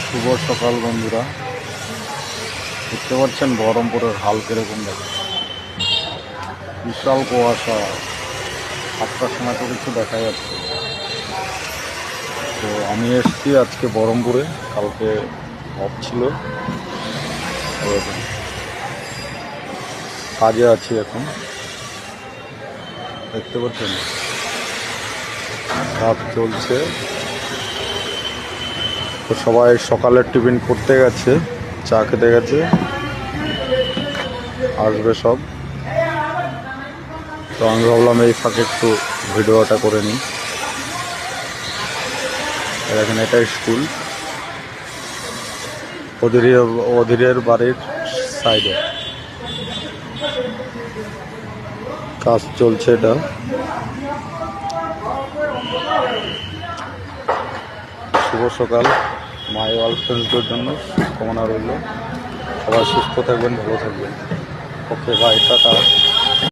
শুভ সকাল বন্ধুরা, দেখতে পাচ্ছেন বহরমপুরের হাল কিরকম দেখে। বিশাল কুয়াশা, 7টার সময় তো কিছু দেখা যাচ্ছে। তো আমি এসেছি আজকে বহরমপুরে, কালকে অফ ছিল, কাজে আছি এখন। দেখতে পাচ্ছেন কাজ চলছে। তো সবাই সকালের টিফিন করতে গেছে, চা খেতে গেছে, আসবে সব। তো আমি ভাবলাম এই ফাঁকে একটু ভিডিওটা করে নিই। দেখেন এটা স্কুল, অধীরের বাড়ির সাইডে কাজ চলছে। এটা শুভ সকাল, মাই অল ফ্রেন্ডসদের জন্য কামনা রইল। সবাই সুস্থ থাকবেন, ভালো থাকবেন। ওকে, বাই, টাটা।